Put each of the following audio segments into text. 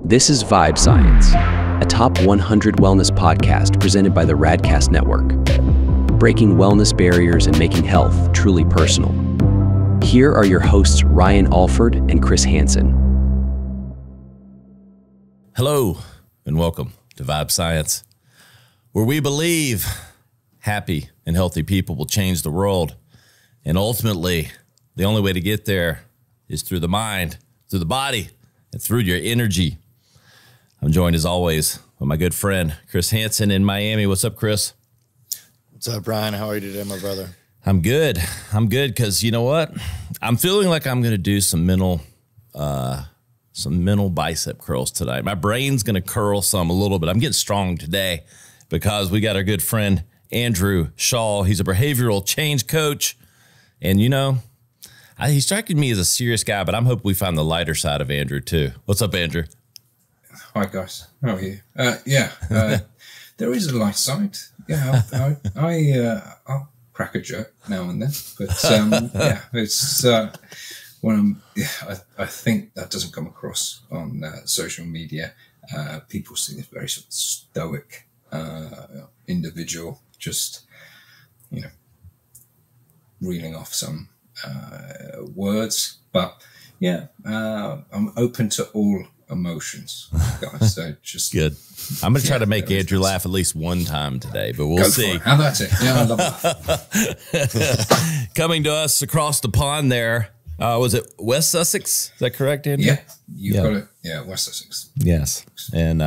This is Vibe Science, a top 100 wellness podcast presented by the Radcast Network, breaking wellness barriers and making health truly personal. Here are your hosts, Ryan Alford and Chris Hanson. Hello, and welcome to Vibe Science, where we believe happy and healthy people will change the world. And ultimately, the only way to get there is through the mind, through the body, and through your energy. I'm joined, as always, by my good friend, Chris Hanson in Miami. What's up, Chris? What's up, Brian? How are you today, my brother? I'm good. I'm good because you know what? I'm feeling like I'm going to do some mental bicep curls tonight. My brain's going to curl some a little bit. I'm getting strong today because we got our good friend, Andrew Shaw. He's a behavioral change coach. And, you know, he struck me as a serious guy, but I'm hoping we find the lighter side of Andrew, too. What's up, Andrew? Hi, guys. How are you? There is a light side. Yeah, I'll crack a joke now and then. But, it's when I think that doesn't come across on social media. People see this very sort of stoic individual just, reeling off some words. But, I'm open to all emotions, guys. So just good. I'm going to try to make Andrew laugh at least one time today, but we'll see. How about it? Yeah, I love that. Coming to us across the pond there, was it West Sussex? Is that correct, Andrew? Yeah, you've got it. Yeah, West Sussex. Yes, and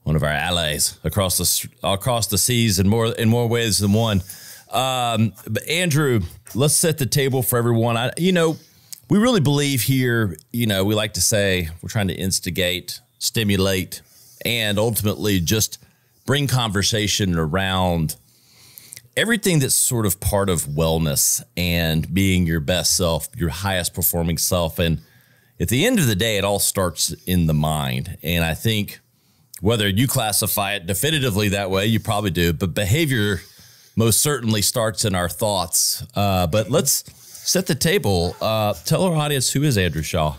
one of our allies across the seas in more ways than one. But Andrew, let's set the table for everyone. We really believe here, we like to say we're trying to instigate, stimulate, and ultimately just bring conversation around everything that's sort of part of wellness and being your best self, your highest performing self. And at the end of the day, it all starts in the mind. And I think whether you classify it definitively that way, you probably do, but behavior most certainly starts in our thoughts. But let's set the table. Tell our audience, who is Andrew Shaw?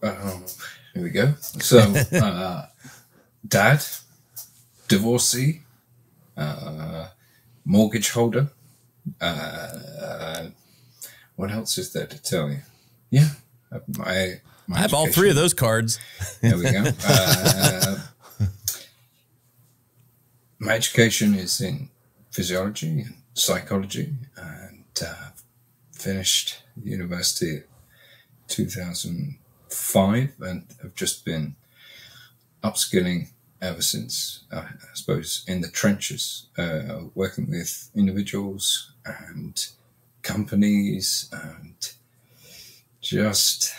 Here we go. So, dad, divorcee, mortgage holder. What else is there to tell you? Yeah, I have all three of those cards. There we go. My education is in physiology and psychology, and finished university in 2005, and have just been upskilling ever since. I suppose in the trenches, working with individuals and companies, and just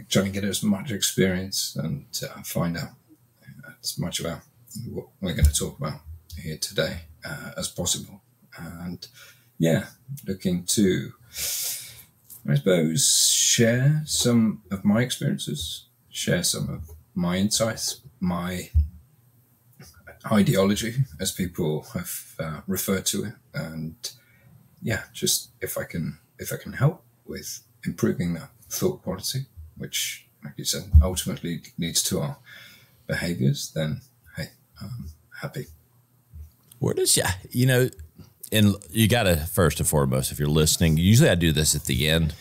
trying to get as much experience and find out as much about what we're going to talk about here today as possible. And looking to, I suppose, share some of my experiences, share some of my insights, my ideology, as people have referred to it, and just if I can help with improving that thought quality, which, like you said, ultimately leads to our behaviors, then hey, I'm happy. Where does and you got to, first and foremost, if you're listening, usually I do this at the end,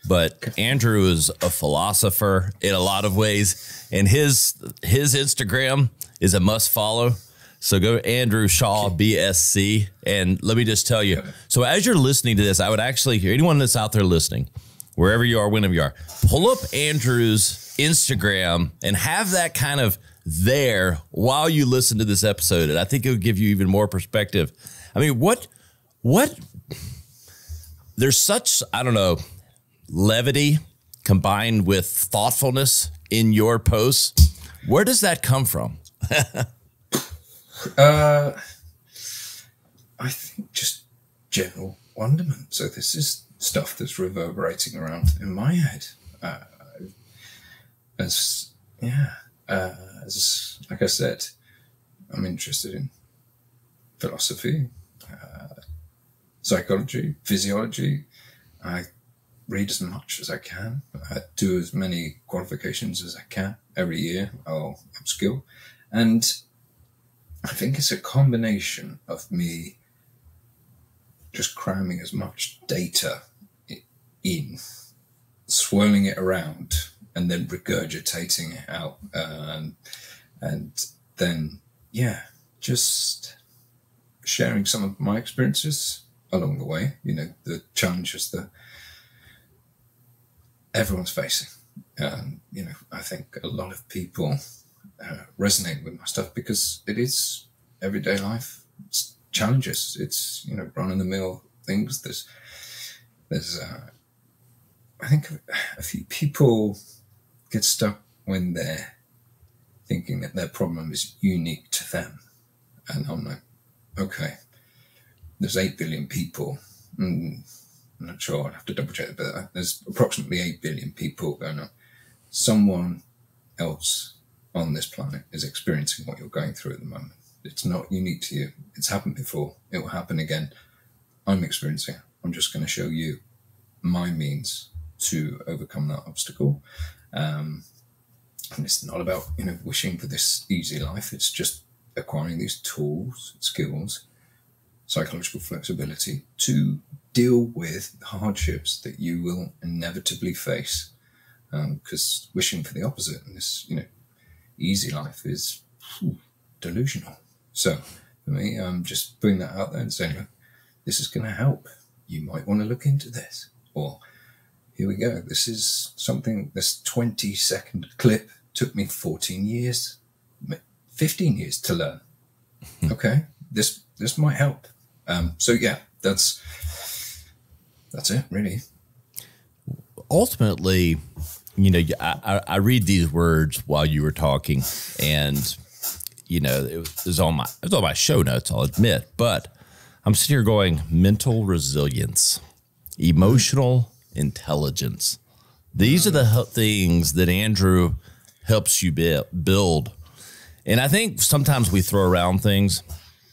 but Andrew is a philosopher in a lot of ways, and his Instagram is a must follow. So go Andrew Shaw BSC, and let me just tell you. So as you're listening to this, I would actually hear anyone that's out there listening, wherever you are, whenever you are, pull up Andrew's Instagram and have that kind of there while you listen to this episode. And I think it would give you even more perspective. I mean, what there's such, levity combined with thoughtfulness in your posts. Where does that come from? I think just general wonderment. So this is stuff that's reverberating around in my head. As like I said, I'm interested in philosophy, psychology, physiology. I read as much as I can, do as many qualifications as I can. Every year I'll upskill. And I think it's a combination of me just cramming as much data in, swirling it around, and then regurgitating it out. And then, just sharing some of my experiences along the way, the challenges that everyone's facing. I think a lot of people resonate with my stuff because it is everyday life. It's challenges. It's, run-of-the-mill things. There's I think a few people get stuck when they're thinking that their problem is unique to them. And I'm like, okay, there's 8 billion people. I'm not sure, I'd have to double check, but there's approximately 8 billion people going on. Someone else on this planet is experiencing what you're going through at the moment. It's not unique to you. It's happened before. It will happen again. I'm experiencing it. I'm just going to show you my means to overcome that obstacle. And it's not about, wishing for this easy life. It's just acquiring these tools, skills, psychological flexibility to deal with hardships that you will inevitably face. Because wishing for the opposite in this, easy life is delusional. So for me, I'm just putting that out there and saying, look, this is going to help. You might want to look into this. Or here we go. This is something, this 20-second clip took me 14 years, 15 years to learn. Okay, this might help. So yeah, that's it, really. Ultimately, I read these words while you were talking, and it was on my show notes, I'll admit, but I'm sitting here going, mental resilience, emotional intelligence. These are the things that Andrew helps you build. And I think sometimes we throw around things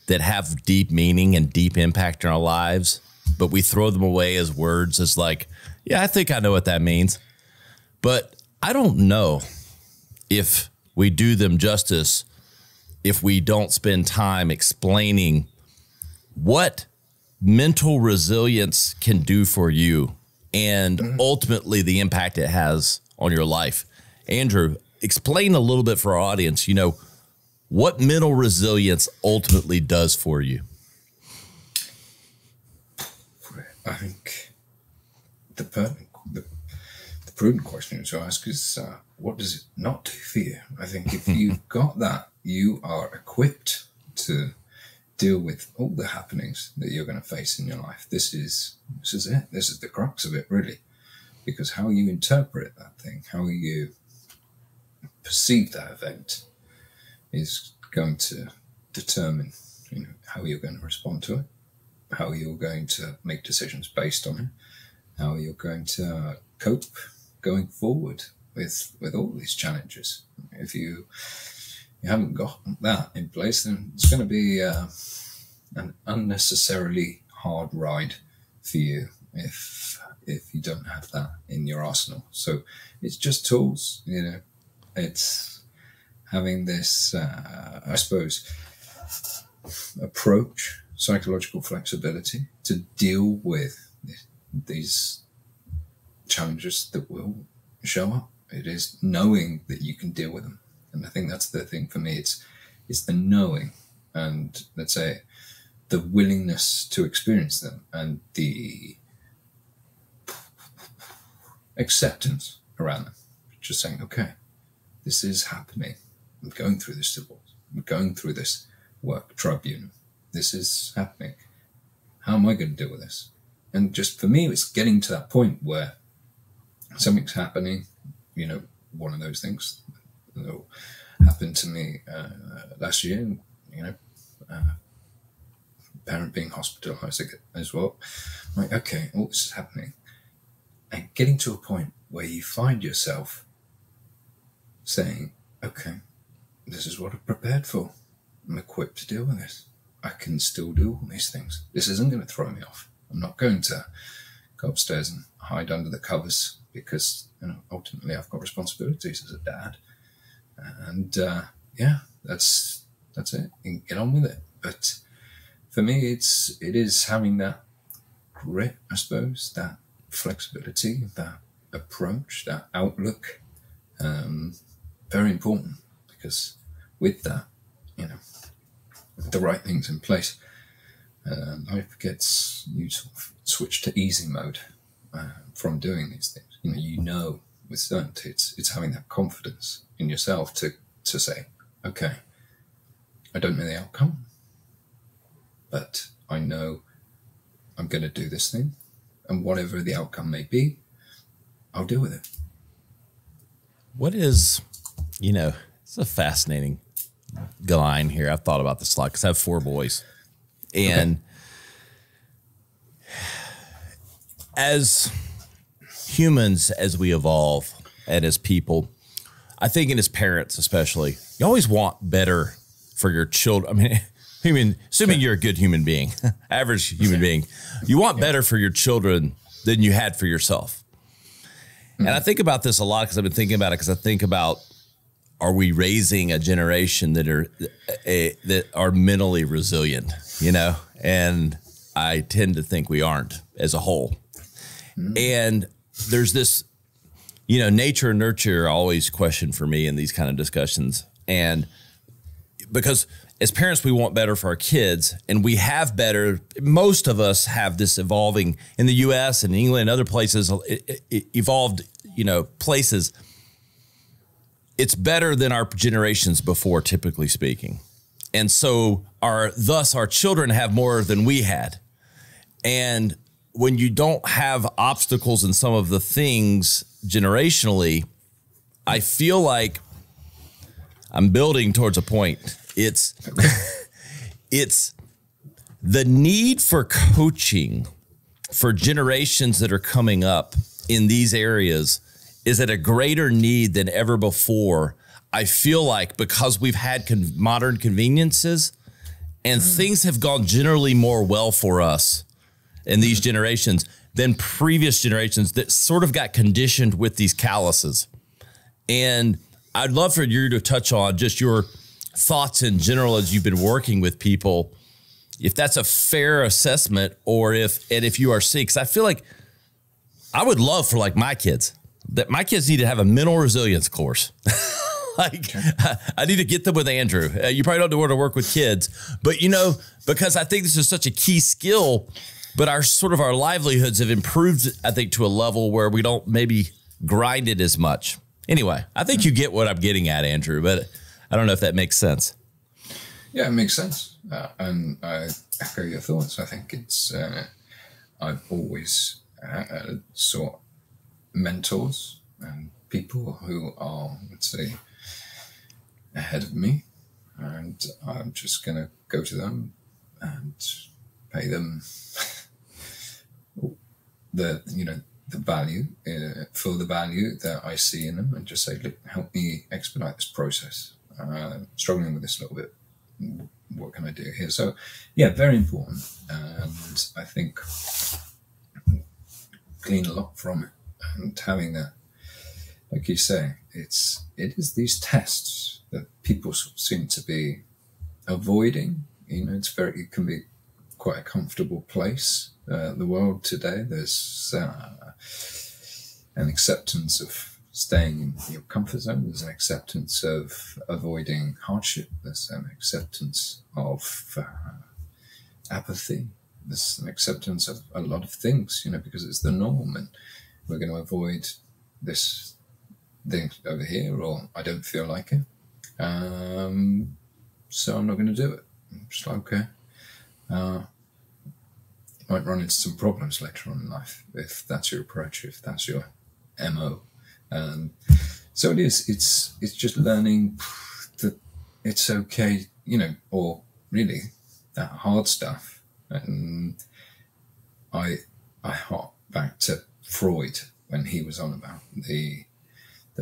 that have deep meaning and deep impact in our lives, but we throw them away as words. It's like, yeah, I think I know what that means. But I don't know if we do them justice if we don't spend time explaining what mental resilience can do for you and ultimately the impact it has on your life. Andrew, explain a little bit for our audience, what mental resilience ultimately does for you. I think the prudent question to ask is, what does it not do for you? I think if you've got that, you are equipped to deal with all the happenings that you're going to face in your life. This is it. This is the crux of it, really. Because how you interpret that thing, how you perceive that event is going to determine, how you're going to respond to it, how you're going to make decisions based on it, how you're going to cope going forward with all these challenges. If you haven't got that in place, then it's going to be an unnecessarily hard ride for you if you don't have that in your arsenal. So it's just tools, it's having this, I suppose, approach, psychological flexibility to deal with these challenges that will show up. It is knowing that you can deal with them. And I think that's the thing for me. It's the knowing and, let's say, the willingness to experience them and the acceptance around them. Just saying, okay, this is happening. I'm going through this divorce. I'm going through this work tribunal. This is happening. How am I going to deal with this? And just for me, it's getting to that point where something's happening, one of those things that happened to me last year, parent being hospitalized as well. I'm like, okay, all this is happening. And getting to a point where you find yourself saying, okay, this is what I've prepared for. I'm equipped to deal with this. I can still do all these things. This isn't going to throw me off. I'm not going to go upstairs and hide under the covers because, ultimately I've got responsibilities as a dad. And that's it. You can get on with it. But for me, it is having that grit, I suppose, that flexibility, that approach, that outlook. Very important, because with that, the right things in place, life gets you sort of switch to easy mode from doing these things. With certainty, it's having that confidence in yourself to say, okay, I don't know the outcome, but I know I'm going to do this thing, and whatever the outcome may be, I'll deal with it. What is, it's a fascinating line here. I've thought about this a lot because I have 4 boys. And as humans, as we evolve and as people, I think, and as parents especially, you always want better for your children. I mean, assuming you're a good human being, average human being, you want better for your children than you had for yourself. And I think about this a lot because I've been thinking about it, because I think about, are we raising a generation that are mentally resilient, And I tend to think we aren't as a whole. And there's this, nature and nurture are always question for me in these kind of discussions. And because as parents, we want better for our kids, and we have better. Most of us have this evolving in the U.S. and England and other places, evolved, places. It's better than our generations before, typically speaking. And so thus our children have more than we had. And when you don't have obstacles in some of the things generationally, I feel like I'm building towards a point. It's the need for coaching for generations that are coming up in these areas is at a greater need than ever before. I feel like, because we've had modern conveniences and things have gone generally more well for us in these generations than previous generations that sort of got conditioned with these calluses. And I'd love for you to touch on just your thoughts in general as you've been working with people, if that's a fair assessment, or if you are seeing, because I feel like I would love for my kids, that my kids need to have a mental resilience course. I need to get them with Andrew. You probably don't know where to work with kids, but because I think this is such a key skill, but our livelihoods have improved, I think, to a level where we don't maybe grind it as much. Anyway, I think you get what I'm getting at, Andrew, but I don't know if that makes sense. Yeah, it makes sense. And I echo your thoughts. I think I've always sought mentors and people who are, let's say, ahead of me. And I'm just going to go to them and pay them the value, for the value that I see in them, and just say, look, help me expedite this process. Struggling with this a little bit. What can I do here? So, yeah, very important. And I think glean a lot from it. And having that, like you say, it is these tests that people seem to be avoiding. It can be quite a comfortable place. The world today, there's an acceptance of staying in your comfort zone. There's an acceptance of avoiding hardship. There's an acceptance of apathy. There's an acceptance of a lot of things, because it's the norm, and we're going to avoid this thing over here, or I don't feel like it. So I'm not going to do it. I'm just like, okay. You might run into some problems later on in life if that's your approach, if that's your MO. So it is. It's just learning that it's okay, or really that hard stuff. And I hop back to Freud when he was on about the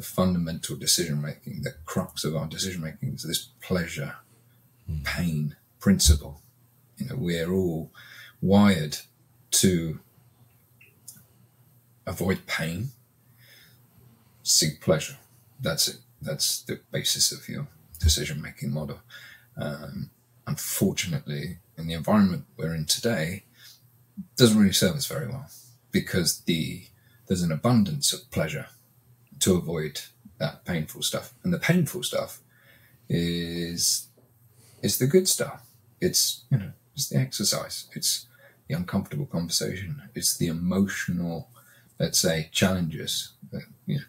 fundamental decision making, the crux of our decision making is this pleasure, pain principle. We're all wired to avoid pain, seek pleasure. That's it. That's the basis of your decision-making model. Unfortunately, in the environment we're in today, it doesn't really serve us very well, because there's an abundance of pleasure to avoid that painful stuff. And the painful stuff is the good stuff. It's, it's the exercise. It's the uncomfortable conversation. It's the emotional, let's say, challenges,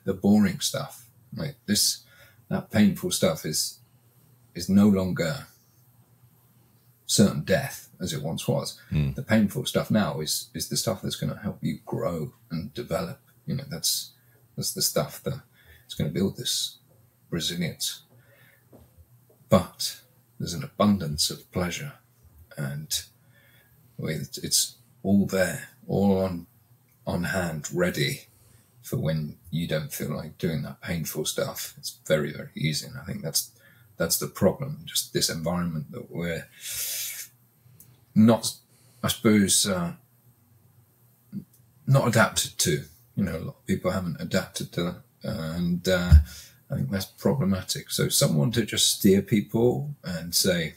the boring stuff. Like that painful stuff is no longer certain death as it once was. The painful stuff now is the stuff that's going to help you grow and develop. That's the stuff that is going to build this resilience. But there's an abundance of pleasure, and it's all there, all on hand, ready for when you don't feel like doing that painful stuff. It's very, very easy. And I think that's the problem. Just this environment that we're not, I suppose, not adapted to. A lot of people haven't adapted to that. And I think that's problematic. So someone to just steer people and say,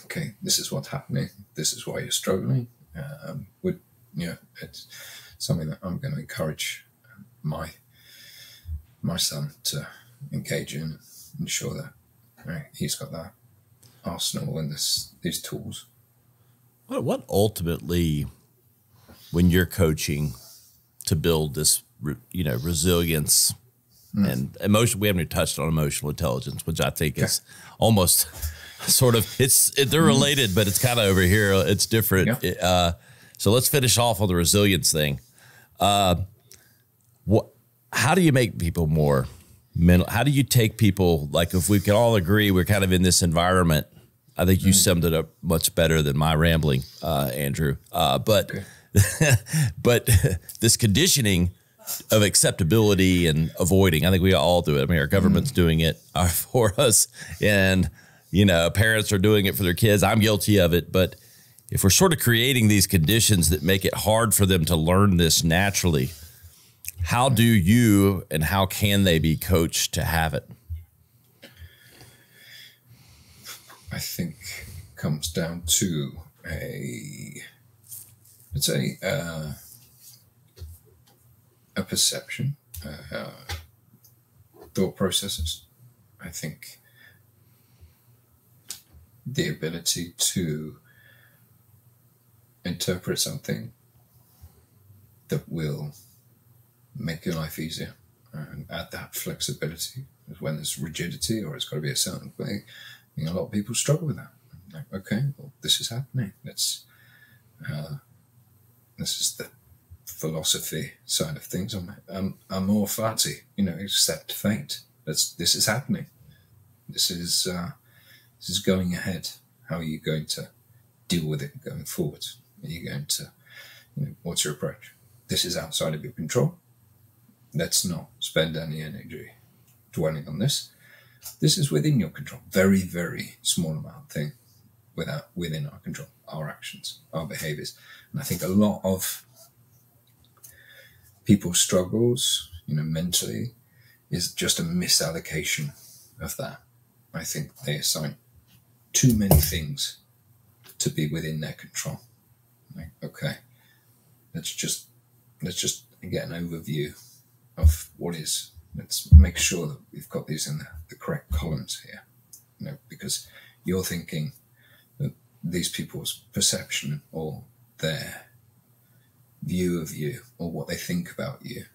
okay, this is what's happening. This is why you're struggling. It's something that I'm going to encourage my son to engage in, and ensure that he's got that arsenal and these tools. What ultimately, when you're coaching to build this, resilience and emotion, we haven't even touched on emotional intelligence, which I think is almost sort of, they're related, but it's kind of over here. It's different. Yeah. So let's finish off on the resilience thing. How do you make people more mental? How do you take people, like, if we can all agree we're kind of in this environment? I think you summed it up much better than my rambling, Andrew. But this conditioning of acceptability and avoiding, I think we all do it. I mean, our government's doing it for us, and parents are doing it for their kids. I'm guilty of it. But if we're sort of creating these conditions that make it hard for them to learn this naturally, how do you and how can they be coached to have it? I think it comes down to a perception, thought processes. I think the ability to interpret something that will make your life easier and add that flexibility. When there's rigidity or it's got to be a certain way, I think a lot of people struggle with that. Like, okay, well, this is happening. This is the philosophy side of things. I'm more fati, accept fate. This is happening. This is going ahead. How are you going to deal with it going forward? Are you going to, what's your approach? This is outside of your control. Let's not spend any energy dwelling on this. This is within your control. Very, very small amount of thing within our control, our actions, our behaviors. And I think a lot of people's struggles, mentally, is just a misallocation of that. I think they assign too many things to be within their control. Like, okay, let's just get an overview of what is. Let's make sure that we've got these in the correct columns here, because you're thinking that these people's perception or their view of you or what they think about you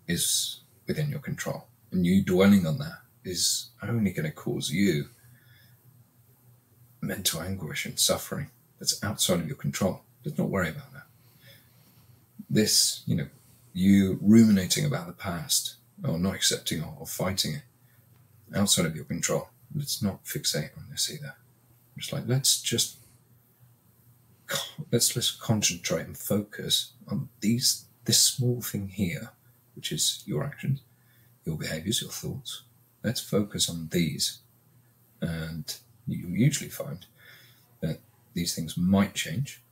is within your control. And you dwelling on that is only going to cause you mental anguish and suffering that's outside of your control. Let's not worry about that. This, you ruminating about the past or not accepting or fighting it outside of your control. Let's not fixate on this either. Just like, let's concentrate and focus on this small thing here, which is your actions, your behaviors, your thoughts. Let's focus on these. And you usually find that these things might change,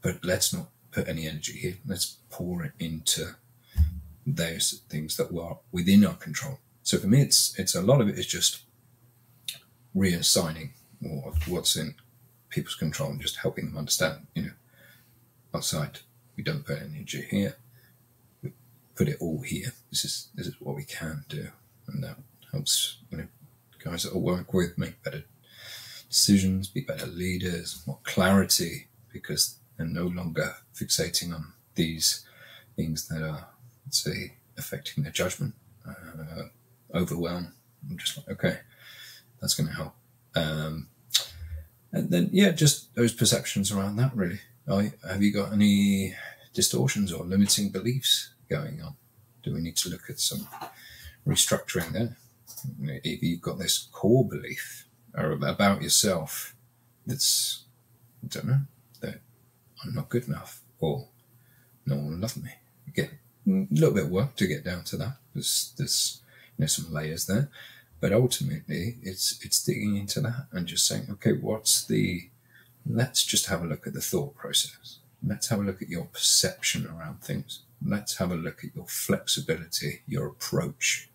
but let's not put any energy here. Let's pour it into those things that were within our control. So for me, it's a lot of it is just reassigning what's in people's control and just helping them understand, outside, we don't put energy here. We put it all here. This is what we can do. And that helps, guys that will work with make better decisions, be better leaders, more clarity, because they're no longer fixating on these things that are, let's say, affecting their judgment, overwhelm. I'm just like, okay, that's going to help. And then, just those perceptions around that, really. Have you got any distortions or limiting beliefs going on? Do we need to look at some restructuring there? If you've got this core belief about yourself that's, I don't know, that I'm not good enough or no one will love me. Get a little bit of work to get down to that. There's some layers there. But ultimately, it's digging into that and just saying, okay, let's just have a look at the thought process. Let's have a look at your perception around things. Let's have a look at your flexibility, your approach.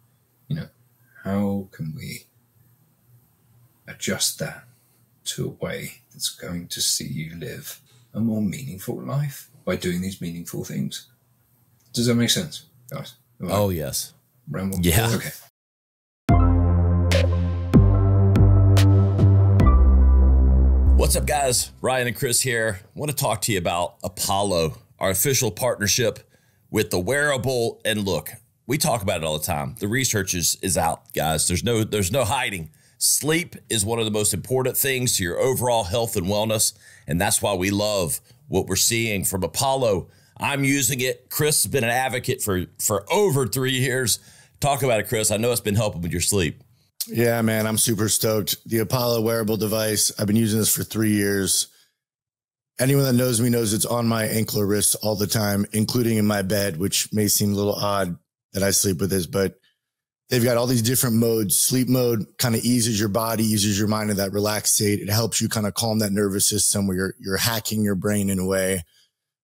How can we adjust that to a way that's going to see you live a more meaningful life by doing these meaningful things? Does that make sense, guys? Oh, yes. Ramble? Yeah. Okay. What's up, guys? Ryan and Chris here. I want to talk to you about Apollo, our official partnership with the wearable. And look, we talk about it all the time. The research is out, guys. There's no hiding. Sleep is one of the most important things to your overall health and wellness. And that's why we love what we're seeing from Apollo. I'm using it. Chris has been an advocate for over 3 years. Talk about it, Chris. I know it's been helping with your sleep. Yeah, man, I'm super stoked. The Apollo wearable device, I've been using this for 3 years. Anyone that knows me knows it's on my ankle or wrist all the time, including in my bed, which may seem a little odd that I sleep with this, but they've got all these different modes. Sleep mode kind of eases your body, eases your mind in that relaxed state. It helps you kind of calm that nervous system where you're hacking your brain in a way.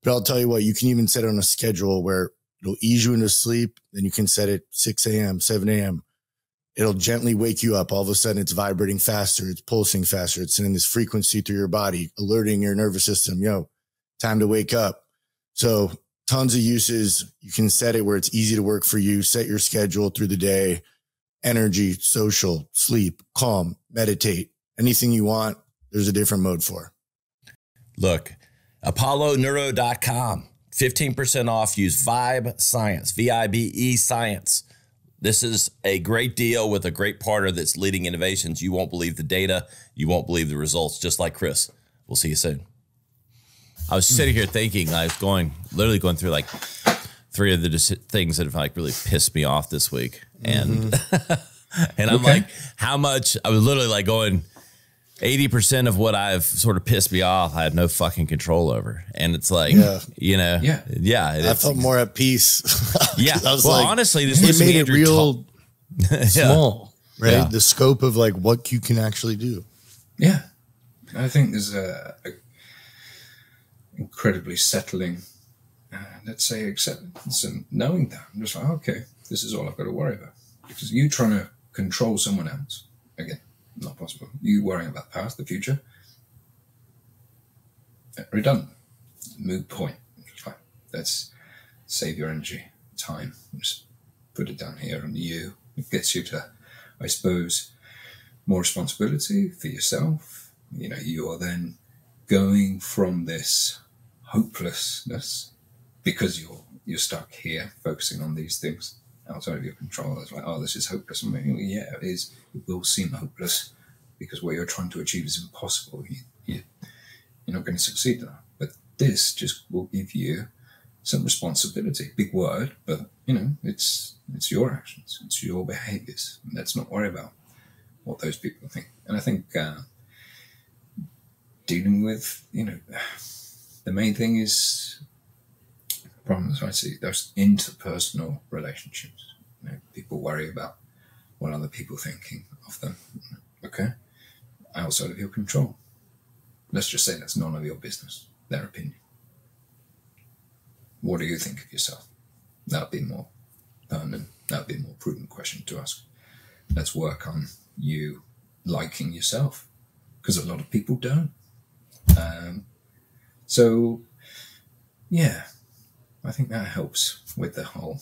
But I'll tell you what, you can even set it on a schedule where it'll ease you into sleep. Then you can set it 6 a.m., 7 a.m. It'll gently wake you up. All of a sudden it's vibrating faster. It's pulsing faster. It's sending this frequency through your body, alerting your nervous system, time to wake up. So tons of uses. You can set it where it's easy to work for you. Set your schedule through the day, energy, social, sleep, calm, meditate, anything you want. There's a different mode for. Look, ApolloNeuro.com, 15% off. Use Vibe Science, VIBE Science. This is a great deal with a great partner that's leading innovations. You won't believe the data. You won't believe the results, just like Chris. We'll see you soon. I was sitting here thinking, I was literally going through like 3 of the things that have like really pissed me off this week. And, and I'm like, how much, I was literally like going 80% of what I've sort of pissed me off, I have no fucking control over. And it's like, I felt more at peace. Yeah. I was honestly, this it made it real small, right? Yeah. The scope of like what you can actually do. Yeah. I think there's a incredibly settling, let's say, acceptance and knowing that. I'm just like, okay, this is all I've got to worry about. Because you trying to control someone else, again, not possible. You worrying about the past, the future, redundant, moot point. Just like, let's save your energy, time, just put it down here on you. It gets you to, I suppose, more responsibility for yourself. You are then going from this hopelessness because you're stuck here focusing on these things outside of your control. It's like, oh, this is hopeless. I mean, yeah, it is. It will seem hopeless because what you're trying to achieve is impossible. You're not going to succeed in that. But this just will give you some responsibility. Big word, but it's your actions, it's your behaviors. Let's not worry about what those people think. And I think dealing with, the main thing is problems I see, those interpersonal relationships. People worry about what other people are thinking of them. Okay, outside of your control. Let's just say that's none of your business, their opinion. what do you think of yourself? That would be more permanent. That would be a more prudent question to ask. Let's work on you liking yourself, because a lot of people don't. So, yeah, I think that helps with the whole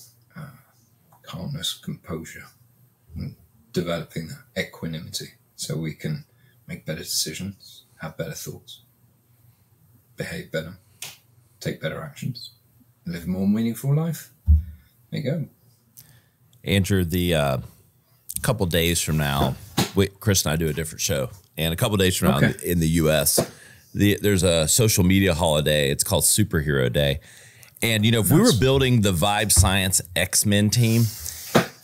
calmness, composure, and developing that equanimity so we can make better decisions, have better thoughts, behave better, take better actions, live a more meaningful life. There you go. Andrew, the couple days from now, Chris and I do a different show. And a couple days from now in the U.S., there's a social media holiday. It's called Superhero Day. And, if we were building the Vibe Science X-Men team,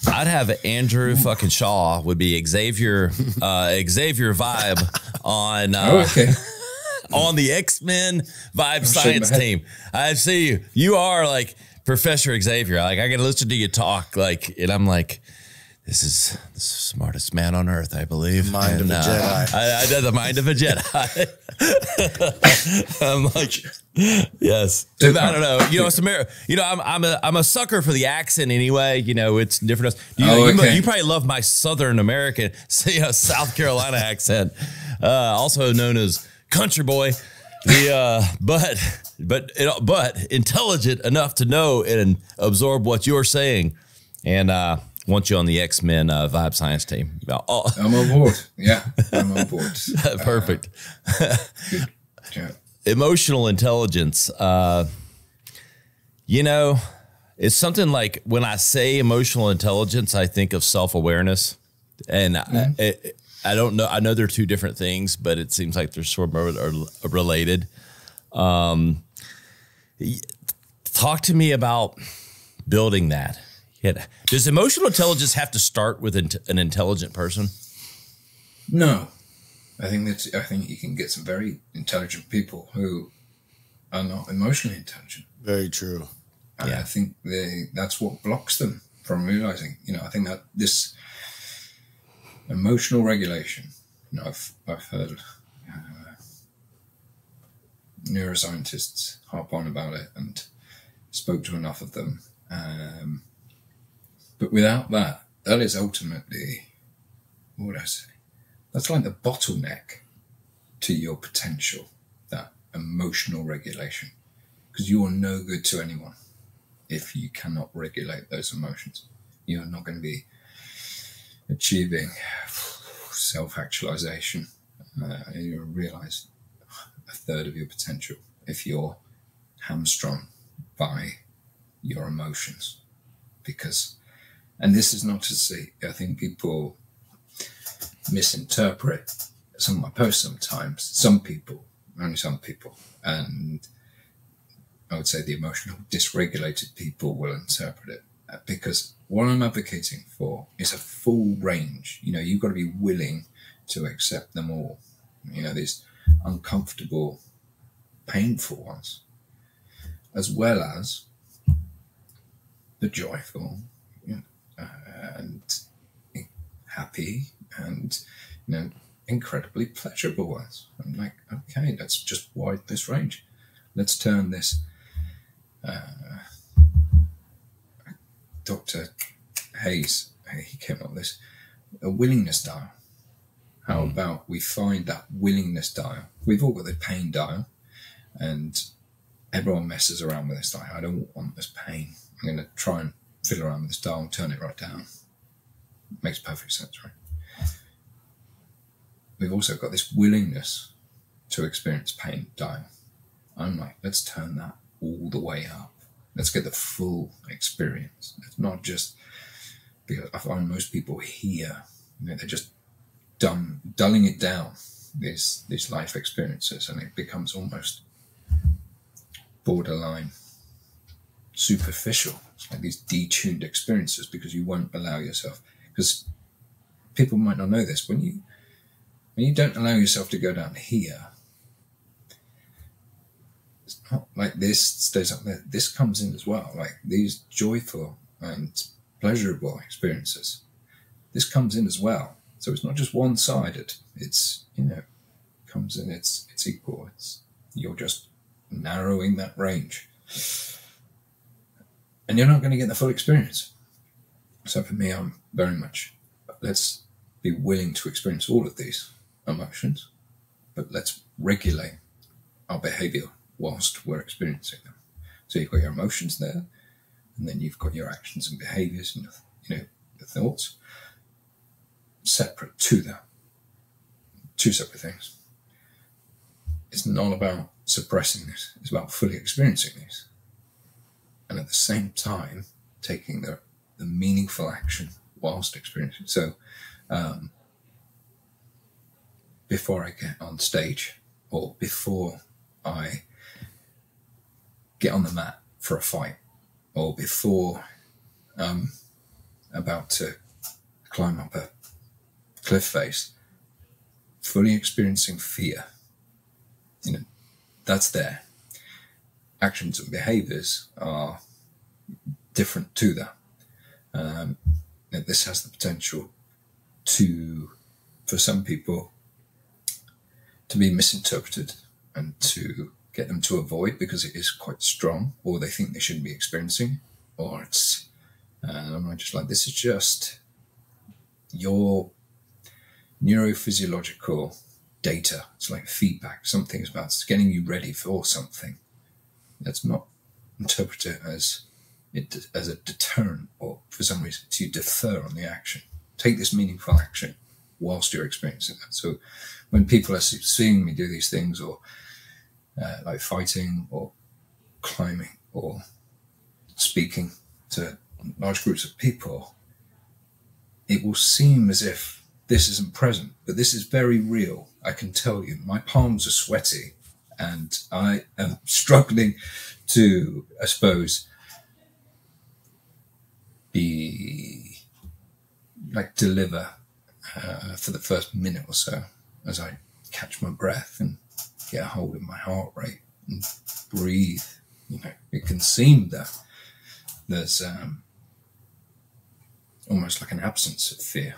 I'd have Andrew fucking Shaw would be Xavier Vibe on on the X-Men Vibe Science team. I see you. You are like Professor Xavier. Like, I can listen to you talk, and I'm like, this is the smartest man on earth, I believe. Mind of a Jedi. I did the mind of a Jedi. I'm like, yes. I don't know. It's I'm a sucker for the accent anyway. It's different. You probably love my Southern American, South Carolina accent, also known as country boy. But intelligent enough to know and absorb what you're saying, and want you on the X-Men Vibe Science team. I'm on board. Yeah, I'm on board. Perfect. Good. Yeah. Emotional intelligence. It's something like when I say emotional intelligence, I think of self-awareness, and I don't know. I know they're two different things, but it seems like they're sort of related. Talk to me about building that. Yeah. Does emotional intelligence have to start with an intelligent person? No, I think you can get some very intelligent people who are not emotionally intelligent. Very true. And I think that's what blocks them from realizing. I think that this emotional regulation. I've heard neuroscientists harp on about it and spoke to enough of them. But without that is ultimately, what would I say? That's like the bottleneck to your potential, that emotional regulation. Because you are no good to anyone if you cannot regulate those emotions. You're not going to be achieving self-actualization. You realize a third of your potential if you're hamstrung by your emotions. And this is not to say, I think people misinterpret some of my posts sometimes. Only some people. And I would say the emotional dysregulated people will interpret it. Because what I'm advocating for is a full range. You've got to be willing to accept them all. These uncomfortable, painful ones, as well as the joyful, and happy, and incredibly pleasurable ones. I'm like, okay, let's just widen this range. Let's turn this. Dr. Hayes, he came up with this, a willingness dial. How about we find that willingness dial? We've all got the pain dial, and everyone messes around with this dial. I don't want this pain. I'm going to try and fiddle around with this dial and turn it right down. Makes perfect sense, right? We've also got this willingness to experience pain dial. I'm like, let's turn that all the way up. Let's get the full experience. It's not just, because I find most people here, they're just dulling it down, these life experiences, and it becomes almost borderline superficial. It's like these detuned experiences because you won't allow yourself. Because people might not know this, when you don't allow yourself to go down here, it's not like this stays up there. This comes in as well. Like these joyful and pleasurable experiences, this comes in as well. So it's not just one-sided. It's comes in. It's equal. You're just narrowing that range. and you're not going to get the full experience. So for me, I'm very much, let's be willing to experience all of these emotions, but let's regulate our behavior whilst we're experiencing them. So you've got your emotions there, and then you've got your actions and behaviors and, your thoughts separate to that. Two separate things. It's not about suppressing this. It's about fully experiencing these. And at the same time, taking the meaningful action whilst experiencing. So before I get on stage, or before I get on the mat for a fight, or before I'm about to climb up a cliff face, fully experiencing fear, that's there. Actions and behaviors are different to that. This has the potential for some people, to be misinterpreted and to get them to avoid because it is quite strong, or they think they shouldn't be experiencing, or it's, I'm just like, this is just your neurophysiological data. It's like feedback. Something's about getting you ready for something. Let's not interpret it as a deterrent, or for some reason to defer on the action. Take this meaningful action whilst you're experiencing that. So when people are seeing me do these things, or like fighting or climbing or speaking to large groups of people, it will seem as if this isn't present, but this is very real. I can tell you, my palms are sweaty and I am struggling to, I suppose, deliver for the first minute or so as I catch my breath and get a hold of my heart rate and breathe. It can seem that there's almost like an absence of fear,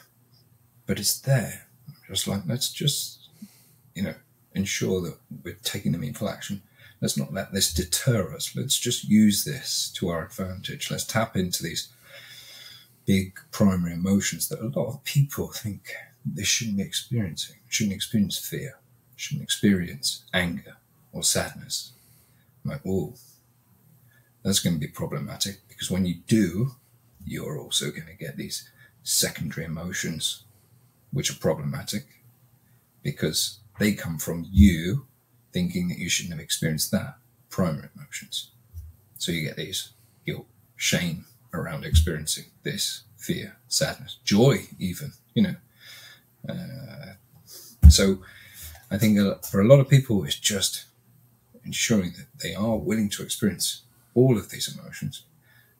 but it's there. Just like, let's just, ensure that we're taking the meaningful action. Let's not let this deter us. Let's just use this to our advantage. Let's tap into these big primary emotions that a lot of people think they shouldn't be experiencing. Shouldn't experience fear, shouldn't experience anger or sadness. I'm like, oh, that's going to be problematic, because when you do, you're also going to get these secondary emotions, which are problematic because they come from you thinking that you shouldn't have experienced that primary emotions. So you get these guilt, shame around experiencing this, fear, sadness, joy even, So I think for a lot of people, it's just ensuring that they are willing to experience all of these emotions,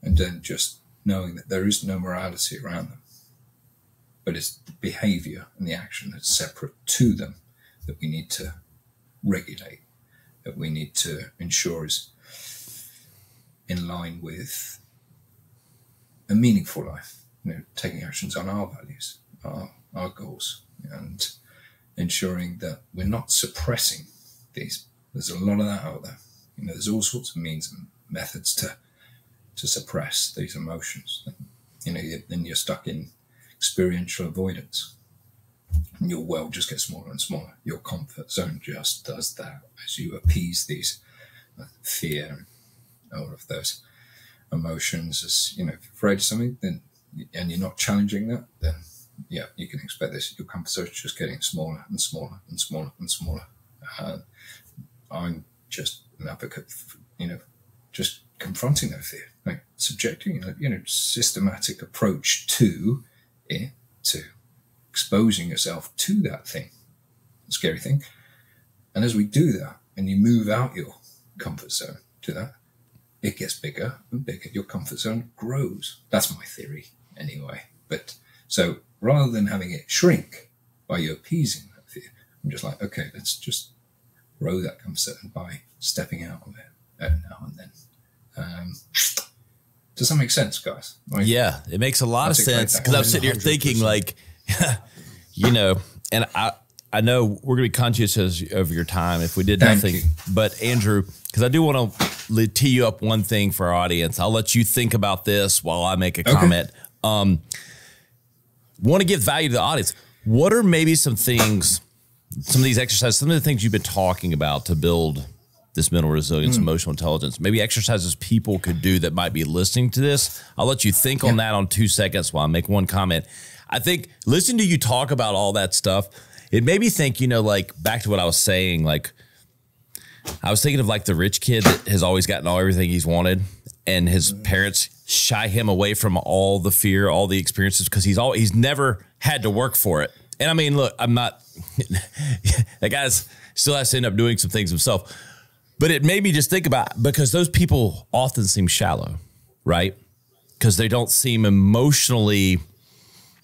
and then just knowing that there is no morality around them, but it's the behavior and the action that's separate to them that we need to regulate, that we need to ensure is in line with a meaningful life, taking actions on our values, our goals, and ensuring that we're not suppressing these. There's a lot of that out there. There's all sorts of means and methods to suppress these emotions. Then you're stuck in experiential avoidance, and your world just gets smaller and smaller. Your comfort zone just does that as you appease these fear and all of those emotions. As if you're afraid of something, then, and you're not challenging that, then yeah, you can expect this. Your comfort zone is just getting smaller and smaller and smaller and smaller. I'm just an advocate for, just confronting that fear, like subjecting, systematic approach to it, to exposing yourself to that thing, scary thing. And as we do that, and you move out your comfort zone to that, it gets bigger and bigger. Your comfort zone grows. That's my theory anyway. But so rather than having it shrink by you appeasing that fear, I'm just like, okay, let's just grow that comfort zone by stepping out of it now and then. Does that make sense, guys? Yeah, it makes a lot of sense, because I'm sitting here thinking like, and I know we're going to be conscious of your time if we did nothing. But Andrew, because I do want to tee you up one thing for our audience. I'll let you think about this while I make a comment. Want to give value to the audience. What are maybe some things, some of these exercises, some of the things you've been talking about to build this mental resilience, emotional intelligence, maybe exercises people could do that might be listening to this? I'll let you think on that on 2 seconds while I make one comment. I think listening to you talk about all that stuff, it made me think, you know, like back to what I was saying, like I was thinking of like the rich kid that has always gotten everything he's wanted, and his parents shy him away from all the fear, all the experiences, because he's never had to work for it. And I mean, look, I'm not, that guy's still has to end up doing some things himself, but it made me just think about, because those people often seem shallow, right? Because they don't seem emotionally,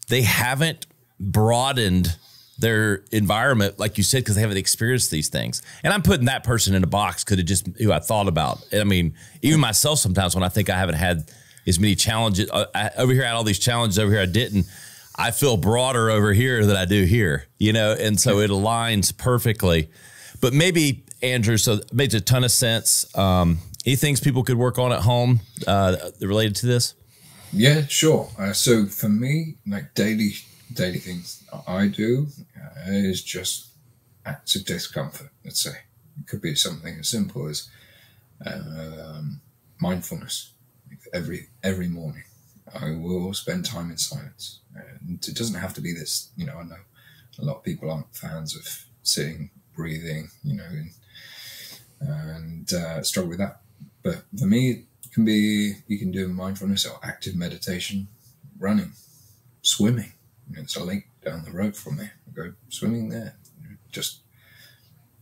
they haven't broadened their environment, like you said, because they haven't experienced these things. And I'm putting that person in a box because it just who I thought about. And I mean, even myself sometimes when I think I haven't had as many challenges, over here I had all these challenges, over here I didn't. I feel broader over here than I do here, you know? And so it aligns perfectly. But maybe, Andrew, so it makes a ton of sense. Any things people could work on at home related to this? Yeah, sure. So for me, like daily things I do is just acts of discomfort, let's say. It could be something as simple as mindfulness. Every morning I will spend time in silence. And it doesn't have to be this, you know, I know a lot of people aren't fans of sitting, breathing, you know, and struggle with that. But for me, it can be, you can do mindfulness or active meditation, running, swimming. You know, there's a lake down the road from me. I go swimming there, you know, just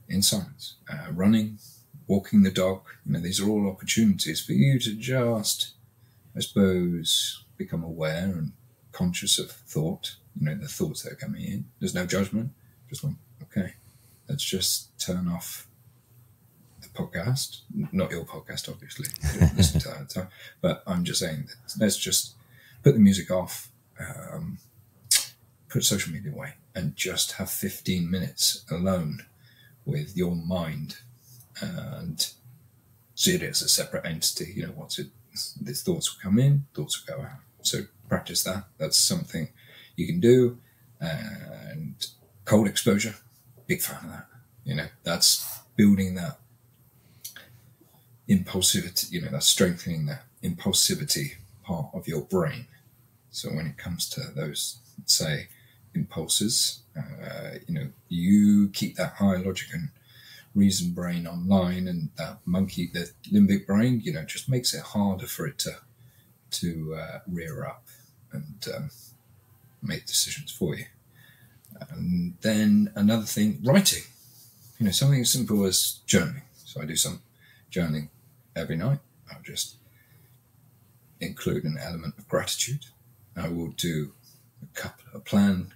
in silence. Running, walking the dog. You know, these are all opportunities for you to just, I suppose, become aware and conscious of thought. You know, the thoughts that are coming in. There's no judgment. Just like, okay, let's just turn off the podcast. Not your podcast, obviously. Listen to that at the time. But I'm just saying that let's just put the music off. Put social media away and just have 15 minutes alone with your mind and see it as a separate entity. You know, these thoughts will come in, thoughts will go out. So practice that. That's something you can do. And cold exposure, big fan of that. You know, that's building that impulsivity, you know, that's strengthening that impulsivity part of your brain. So when it comes to those, say, impulses, you know, you keep that higher logic and reason brain online, and that monkey, the limbic brain, you know, just makes it harder for it to rear up and make decisions for you. And then another thing, writing, you know, something as simple as journaling. So I do some journaling every night. I'll just include an element of gratitude. I will do a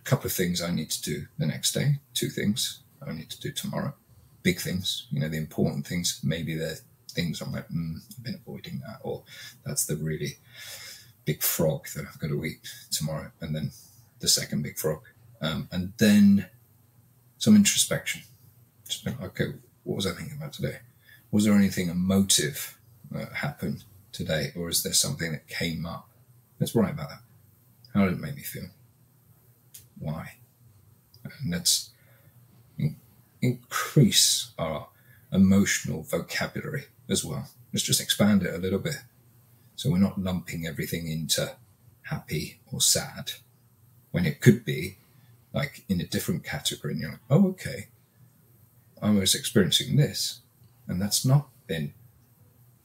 couple of things I need to do the next day, 2 things I need to do tomorrow, big things, you know, the important things. Maybe they're things I'm like, I've been avoiding that, or that's the really big frog that I've got to eat tomorrow, and then the second big frog. And then some introspection. Just think, okay, what was I thinking about today? Was there anything emotive that happened today, or is there something that came up? Let's write about that. How did it make me feel? Why? And let's increase our emotional vocabulary as well. Let's just expand it a little bit. So we're not lumping everything into happy or sad, when it could be like in a different category. And you're like, oh, okay, I was experiencing this, and that's not in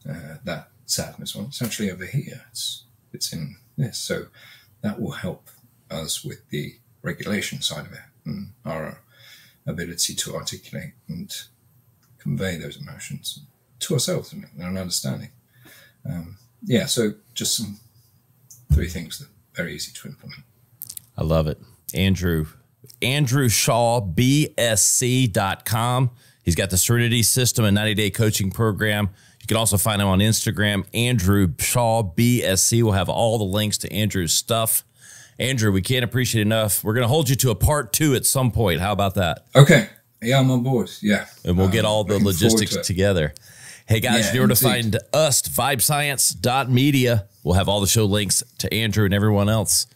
that sadness one. It's actually over here. It's in this. So that will help us with the regulation side of it and our ability to articulate and convey those emotions to ourselves and an understanding. So just some 3 things that are very easy to implement. I love it. Andrew Shaw, BSC.com. He's got the Serenity System and 90-day coaching program. You can also find him on Instagram, Andrew Shaw, BSC. We'll have all the links to Andrew's stuff. Andrew, we can't appreciate enough. We're going to hold you to a part 2 at some point. How about that? Okay. Yeah, I'm on board. Yeah. And we'll get all the logistics together. Hey guys, if you were to find us, vibescience.media. We'll have all the show links to Andrew and everyone else.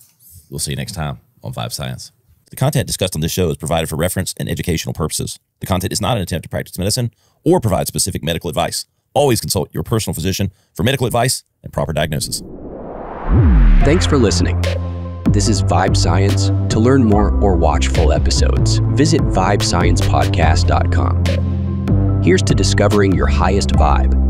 We'll see you next time on Vibe Science. The content discussed on this show is provided for reference and educational purposes. The content is not an attempt to practice medicine or provide specific medical advice. Always consult your personal physician for medical advice and proper diagnosis. Thanks for listening. This is Vibe Science. To learn more or watch full episodes, visit vibesciencepodcast.com. Here's to discovering your highest vibe.